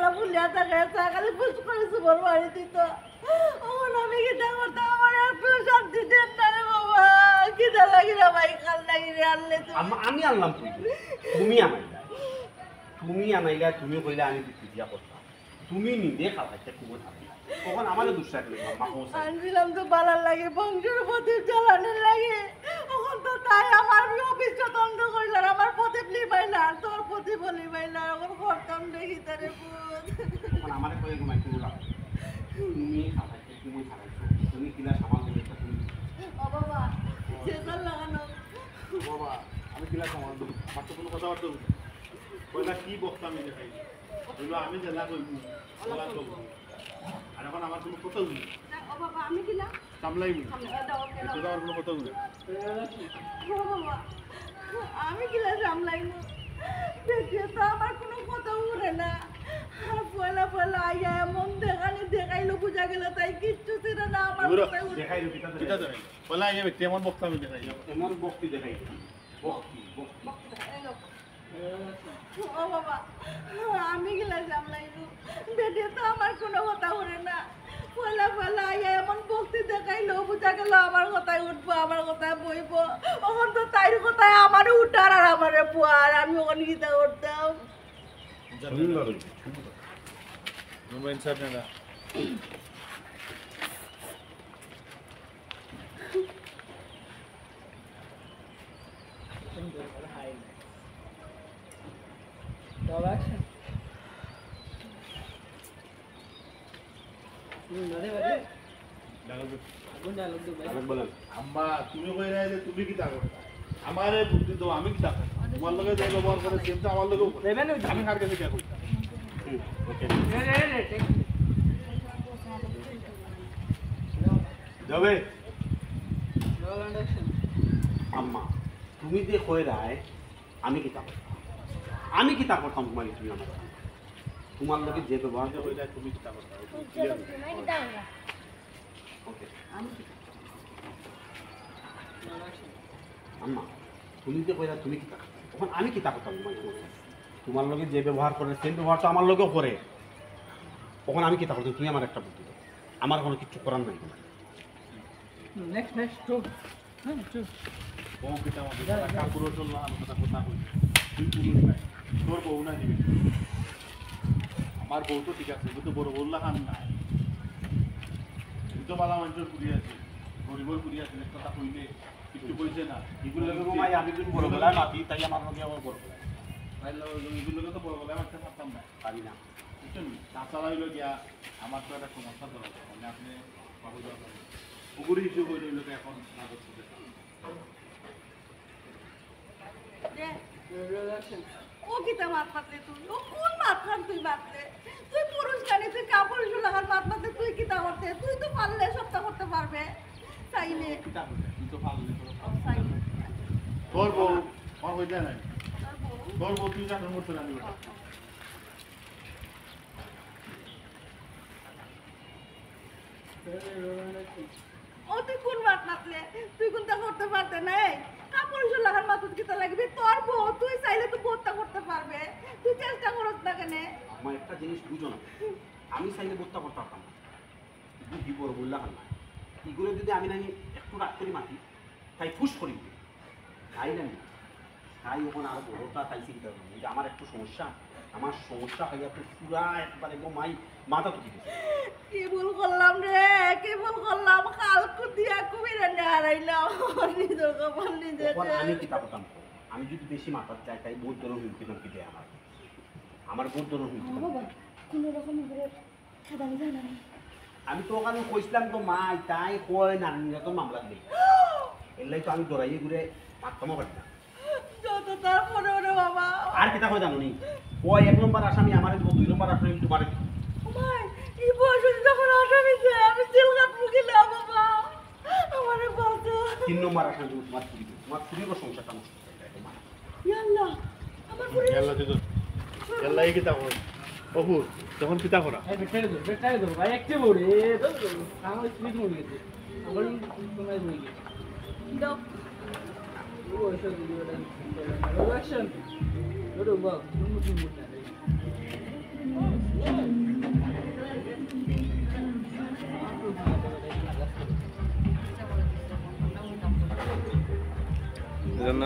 চোখটা ফুলিয়া থাকে খালি ফুস করে সুবর মারি দিত ওমন আমি কিটা করতাম আমার একটু শান্তি দেন না রে বাবা কিটা লাগি রে ভাই কাল লাগি রে আনলে আমি আনলাম তুমি আনাইলা তুমি কইলে আমি দিয়া করতাম তুমি নিজে খাওয়াইতে খুব থাকি তখন আমাদের দুঃসাহ আনছিলাম তো বালার লাগে বংশের প্রতি চালানোর লাগে তখন তো তাই আমার অফিসটা বন্ধ করল আর আমার প্রতি লিবাই না তোর প্রতি বলিবাই না এখন করতাম দেখি তারে তখন আমার কয়ে ঘুমাই তুমি তুমি খাওয়াইতে তুমি খাওয়াইছো তুমি কিলা সামাল দেবে তুমি ও বাবা চেষ্টার লাগানো বাবা আমি কিলা সামাল দেবো মাত্র কোনো কথাবার্তা কইলা কি বক্তা আমি দেখাই বললো আমি জেলা করবো আর এখন আমার কোনো কথা উঠি ও বাবা আমি কিলা সামলাইবি এটা আমার কোনো কথা উঠে ও বাবা আমি কিলা সামলাইব দেখে তো আমার কোনো কথা উড়ে না পয়লা পয়লা আইয়া এমন দেখাইলো বুঝা গেল তাই কিচ্ছু ছিল না আমার কথা উড়ে দেখাই এটা দেখাই বলা এই ব্যক্তি এমন বক্তা আমি দেখাই এমন বক্তি দেখাই বক্তি ও বাবা আমি গেলা সামলাইবো বেটে তো আমার কোনো কথা উড়ে না পয়লা পয়লা আইয়া এমন বক্তি দেখাইলো বুঝা গেল আমার কথায় উঠবো আমার কথায় বইবো ওখান তো তাইর কথায় আমারে উঠার আর আমারে পোয়ার আমি ওখানে গীতা করতাম মোবাইল সাহেব না আম্মা তুমি কই রাই যে তুমি কি তা করতা আমারে বুদ্ধি দাও আমি কি তা করব তোমার লগে যে ব্যবহার করে সেটা আমার লগে আমি কার কাছে কি করব যাবে আম্মা তুমি যে কই রায় আমি কি তা করতাম তোমার তুমি আমার তোমার লোকে যে ব্যবহার কই রাই তুমি কি তা করতা ওকে আম্মা তুমি যে কইরা তুমি কি তা তখন আমি কি তা করতাম তোমার লোকে যে ব্যবহার করে সেই ব্যবহার তো আমার লোকেও করে তখন আমি কি তা করতাম তুমি আমার একটা বুদ্ধি দাও আমার কোনো কিছু করার নাই নেক্সট টু ও কিটা আমাদের কাকুরো চললা আমার কথা কথা কই তুই নাই তোর বউ না নিবি আমার বউ তো ঠিক আছে কিন্তু বড় বললা খান না তো বালা মানুষের পুরি আছে গরিবর পুরি আছে কথা কইলে কিছু কইছে না এগুলো মাই আমি যদি বড় বেলায় মাতি তাই আমার লোকে আমার বড় বেলায় এগুলো তো বড় বলে আমার কাছে পারতাম না পারি না বুঝছেন তাছাড়া হইল গিয়া আমার তো একটা সমস্যা দরকার মানে আপনি বাবু দরকার পুকুরি হিসেবে হইল এখন না করতে ও কিতা মাত মারতে তুই ও কোন মাত মার তুই মারতে তুই পুরুষ জানি তুই কাপড় লাগার মাত মারতে তুই কিতা করতে তুই তো পারলে সবটা করতে পারবে চাইলে তুই তো ভালো চাইলে তোর বউ আমার হয়ে যায় নাই তোর বউ তুই যখন করতে জানি ও তুই কোন মাত মারলে তুই কোনটা করতে পারতে নাই কাপড় লাগার মাত কিতা লাগবে তোর বউ তুই চাইলে তো বোধটা করতে পারবে তুই চেষ্টা করছ না কেন আমার একটা জিনিস বুঝো না আমি চাইলে বোধটা করতে পারতাম না কি বড় বললা না এগুলো যদি আমি নাকি একটু রাগ করি মাতি তাই ফুস করি তাই না তাই ওখানে আরো বড়টা তাই চিন্তা করবো যে আমার একটু সমস্যা আমার সমস্যা হয়ে যাচ্ছে পুরা একবারে মাই মাথা তুলি কি ভুল করলাম রে কি ভুল করলাম কালকু দিয়া কুমিরে হারাইলাম নিজের কপাল নিজে আমি কিতা করতাম আমি যদি বেশি মাথার চাই তাই বহুত ধরনের হুমকি ধমকি দেয় আমার বহুত ধরনের হুমকি কোনো রকম খেদা যায় না আমি তো ওখানে কইছিলাম তো মাই তাই কয় না তো মামলা দিই এলাই তো আমি দৌড়াইয়ে ঘুরে মারতামও পারি না যত তার মনে ওরে বাবা আর কিতা হয় জানো নি ওই 1 নম্বর আসামি আমার 2 নম্বর আসামি তোমার ভাই এই বয়সে যখন আসামি যে আমি জেল কাটবো গেলে বাবা আমারে বাঁচো 3 নম্বর আসামি তোমার চুরির সংসারটা নষ্ট করে দেয় তোমার ইয়াল্লাহ আমার পুরো গেল দিদ গেল এই কিতা কর অপুর তখন কিতা করা এই বেটারে দাও ভাই একটু বড়ে দাও আমার স্পিড মরে গেছে আমার তোমায় হয়ে গেছে দাও ও এসব ভিডিওটা অ্যাকশন ওরে বাবা তুমি মুট না এজন্য